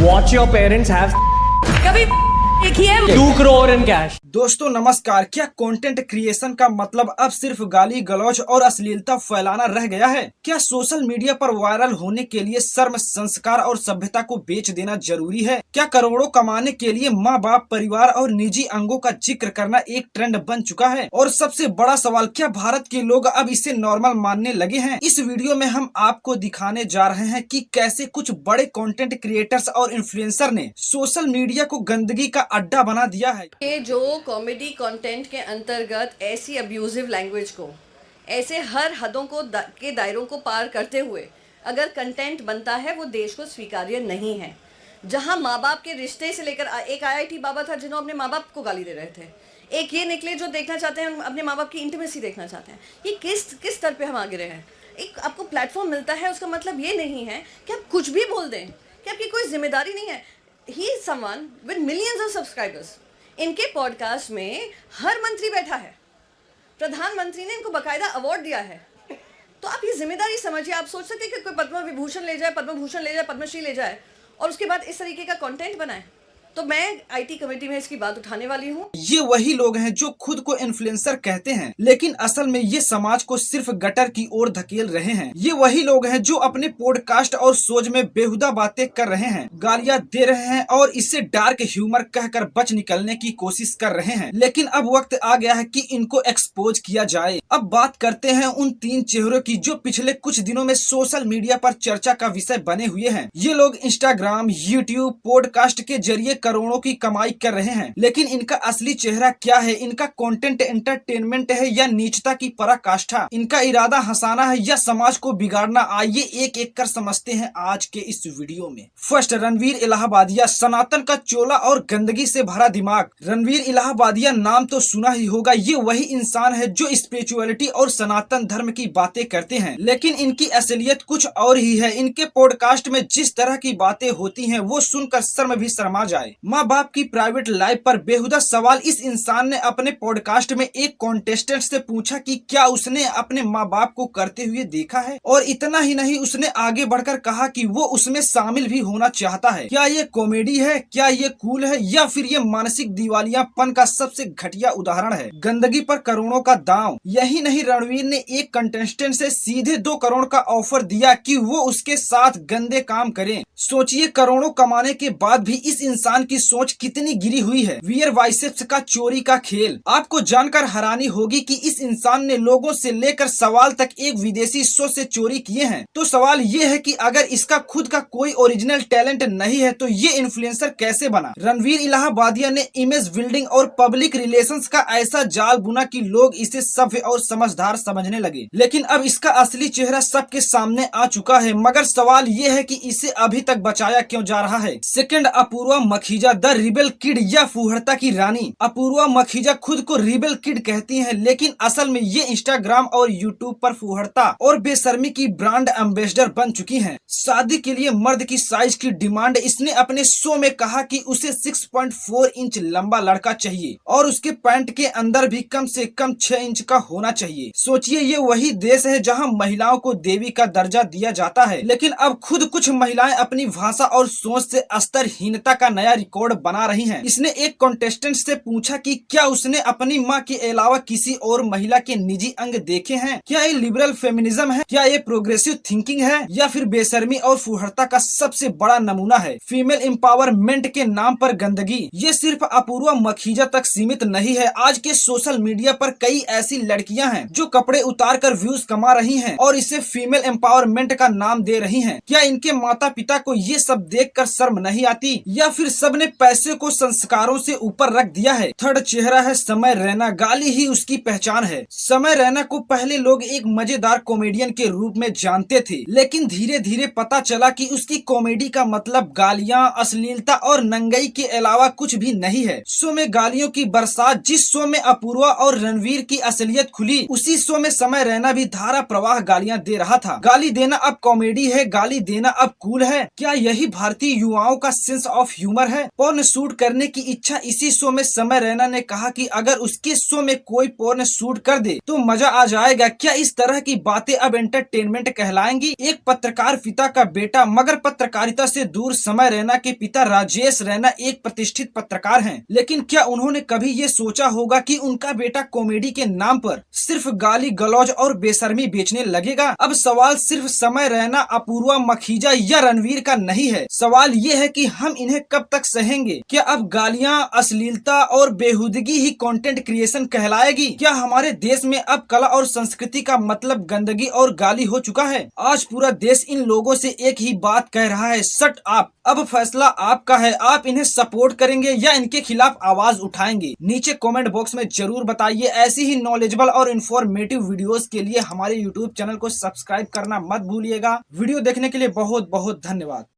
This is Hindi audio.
Watch your parents have कभी एक ही है 2 crore in cash. दोस्तों नमस्कार। क्या कंटेंट क्रिएशन का मतलब अब सिर्फ गाली गलौज और अश्लीलता फैलाना रह गया है? क्या सोशल मीडिया पर वायरल होने के लिए शर्म, संस्कार और सभ्यता को बेच देना जरूरी है? क्या करोड़ों कमाने के लिए माँ बाप, परिवार और निजी अंगों का जिक्र करना एक ट्रेंड बन चुका है? और सबसे बड़ा सवाल, क्या भारत के लोग अब इसे नॉर्मल मानने लगे हैं? इस वीडियो में हम आपको दिखाने जा रहे हैं कि कैसे कुछ बड़े कंटेंट क्रिएटर्स और इन्फ्लुएंसर ने सोशल मीडिया को गंदगी का अड्डा बना दिया है। ये जो कॉमेडी कंटेंट के अंतर्गत ऐसी अब्यूजिव लैंग्वेज को, ऐसे हर हदों को के दायरों को पार करते हुए अगर कंटेंट बनता है, वो देश को स्वीकार्य नहीं है। जहां माँ बाप के रिश्ते से लेकर एक IIT बाबा था जिन्होंने अपने माँ बाप को गाली दे रहे थे, एक ये निकले जो देखना चाहते हैं, अपने माँ बाप की इंटीमेसी देखना चाहते हैं। ये किस स्तर पे हम आगे रहे हैं? एक आपको प्लेटफॉर्म मिलता है, उसका मतलब ये नहीं है कि आप कुछ भी बोल दें, कि आपकी कोई जिम्मेदारी नहीं है। He is someone with millions of subscribers. इनके पॉडकास्ट में हर मंत्री बैठा है, प्रधानमंत्री ने इनको बकायदा अवार्ड दिया है। तो आप ये जिम्मेदारी समझिए। आप सोच सकते हैं कि कोई पद्म विभूषण ले जाए, पद्म भूषण ले जाए, पद्मश्री ले जाए और उसके बाद इस तरीके का कंटेंट बनाए? तो मैं IT कमेटी में इसकी बात उठाने वाली हूँ। ये वही लोग हैं जो खुद को इन्फ्लुएंसर कहते हैं, लेकिन असल में ये समाज को सिर्फ गटर की ओर धकेल रहे हैं। ये वही लोग हैं जो अपने पॉडकास्ट और शोज में बेहुदा बातें कर रहे हैं, गालियां दे रहे हैं और इससे डार्क ह्यूमर कहकर बच निकलने की कोशिश कर रहे हैं। लेकिन अब वक्त आ गया है कि इनको एक्सपोज किया जाए। अब बात करते हैं उन 3 चेहरों की जो पिछले कुछ दिनों में सोशल मीडिया पर चर्चा का विषय बने हुए हैं। ये लोग इंस्टाग्राम, यूट्यूब, पॉडकास्ट के जरिए करोड़ों की कमाई कर रहे हैं, लेकिन इनका असली चेहरा क्या है? इनका कंटेंट एंटरटेनमेंट है या नीचता की पराकाष्ठा? इनका इरादा हंसाना है या समाज को बिगाड़ना? आइए एक एक कर समझते हैं आज के इस वीडियो में। फर्स्ट, रणवीर इलाहाबादिया, सनातन का चोला और गंदगी से भरा दिमाग। रणवीर इलाहाबादिया नाम तो सुना ही होगा। ये वही इंसान है जो स्पिरिचुअलिटी और सनातन धर्म की बातें करते हैं, लेकिन इनकी असलियत कुछ और ही है। इनके पॉडकास्ट में जिस तरह की बातें होती हैं वो सुनकर शर्म भी शर्मा जाए। माँ बाप की प्राइवेट लाइफ पर बेहुदा सवाल। इस इंसान ने अपने पॉडकास्ट में एक कॉन्टेस्टेंट से पूछा कि क्या उसने अपने माँ बाप को करते हुए देखा है, और इतना ही नहीं, उसने आगे बढ़कर कहा कि वो उसमें शामिल भी होना चाहता है। क्या ये कॉमेडी है? क्या ये कूल है? या फिर ये मानसिक दिवालियापन का सबसे घटिया उदाहरण है? गंदगी पर करोड़ों का दांव। यही नहीं, रणवीर ने एक कंटेस्टेंट से सीधे 2 करोड़ का ऑफर दिया कि वो उसके साथ गंदे काम करें। सोचिए, करोड़ों कमाने के बाद भी इस इंसान की सोच कितनी गिरी हुई है। वियर बाइसेप्स का चोरी का खेल। आपको जानकर हैरानी होगी कि इस इंसान ने लोगों से लेकर सवाल तक एक विदेशी शो से चोरी किए हैं। तो सवाल ये है कि अगर इसका खुद का कोई ओरिजिनल टैलेंट नहीं है तो ये इन्फ्लुएंसर कैसे बना? रणवीर इलाहाबादिया ने इमेज बिल्डिंग और पब्लिक रिलेशंस का ऐसा जाल बुना कि लोग इसे सभ्य और समझदार समझने लगे। लेकिन अब इसका असली चेहरा सबके सामने आ चुका है, मगर सवाल ये है कि इसे अभी तक बचाया क्यों जा रहा है? Second, Apoorva Makhija, the rebel kid या फुहड़ता की रानी। अपूर्वा मखीजा खुद को रिबेल किड कहती हैं, लेकिन असल में ये इंस्टाग्राम और यूट्यूब पर फुहड़ता और बेशर्मी की ब्रांड एम्बेसडर बन चुकी हैं। शादी के लिए मर्द की साइज की डिमांड। इसने अपने शो में कहा कि उसे 6.4 इंच लंबा लड़का चाहिए और उसके पैंट के अंदर भी कम से कम 6 इंच का होना चाहिए। सोचिए, ये वही देश है जहाँ महिलाओं को देवी का दर्जा दिया जाता है, लेकिन अब खुद कुछ महिलाएं अपनी भाषा और सोच से स्तरहीनता का नया रिकॉर्ड बना रही हैं। इसने एक कॉन्टेस्टेंट से पूछा कि क्या उसने अपनी माँ के अलावा किसी और महिला के निजी अंग देखे हैं? क्या ये लिबरल फेमिनिज्म है? क्या ये प्रोग्रेसिव थिंकिंग है? या फिर बेशर्मी और फुहड़ता का सबसे बड़ा नमूना है? फीमेल एम्पावरमेंट के नाम पर गंदगी। ये सिर्फ अपूर्वा मखीजा तक सीमित नहीं है। आज के सोशल मीडिया पर कई ऐसी लड़कियां हैं जो कपड़े उतार कर व्यूज कमा रही हैं और इसे फीमेल एम्पावरमेंट का नाम दे रही हैं। क्या इनके माता पिता को ये सब देखकर शर्म नहीं आती, या फिर सबने पैसे को संस्कारों से ऊपर रख दिया है? थर्ड चेहरा है समय रैना। गाली ही उसकी पहचान है। समय रैना को पहले लोग एक मजेदार कॉमेडियन के रूप में जानते थे, लेकिन धीरे धीरे पता चला कि उसकी कॉमेडी का मतलब गालियां, अश्लीलता और नंगई के अलावा कुछ भी नहीं है। शो में गालियों की बरसात। जिस शो में अपूर्वा और रणवीर की असलियत खुली, उसी शो में समय रैना भी धारा प्रवाह गालियां दे रहा था। गाली देना अब कॉमेडी है, गाली देना अब कूल है। क्या यही भारतीय युवाओं का सेंस ऑफ ह्यूमर है। पोर्न शूट करने की इच्छा इसी शो में समय रैना ने कहा कि अगर उसके शो में कोई पोर्न शूट कर दे तो मजा आ जाएगा। क्या इस तरह की बातें अब एंटरटेनमेंट कहलाएंगी? एक पत्रकार पिता का बेटा, मगर पत्रकारिता से दूर समय रैना के पिता राजेश रैना एक प्रतिष्ठित पत्रकार हैं। लेकिन क्या उन्होंने कभी ये सोचा होगा कि उनका बेटा कॉमेडी के नाम पर सिर्फ गाली गलौज और बेशर्मी बेचने लगेगा? अब सवाल सिर्फ समय रैना, अपूर्वा मखीजा या रणवीर का नहीं है। सवाल ये है कि हम इन्हें कब तक सहेंगे? क्या अब गालियां, अश्लीलता और बेहुदगी ही कंटेंट क्रिएशन कहलाएगी? क्या हमारे देश में अब कला और संस्कृति का मतलब गंदगी और गाली हो चुका है? आज पूरा देश इन लोगों से एक ही बात कह रहा है, शट अप। अब फैसला आपका है, आप इन्हें सपोर्ट करेंगे या इनके खिलाफ आवाज उठाएंगे? नीचे कमेंट बॉक्स में जरूर बताइए। ऐसी ही नॉलेजेबल और इन्फॉर्मेटिव वीडियोस के लिए हमारे यूट्यूब चैनल को सब्सक्राइब करना मत भूलिएगा। वीडियो देखने के लिए बहुत बहुत धन्यवाद।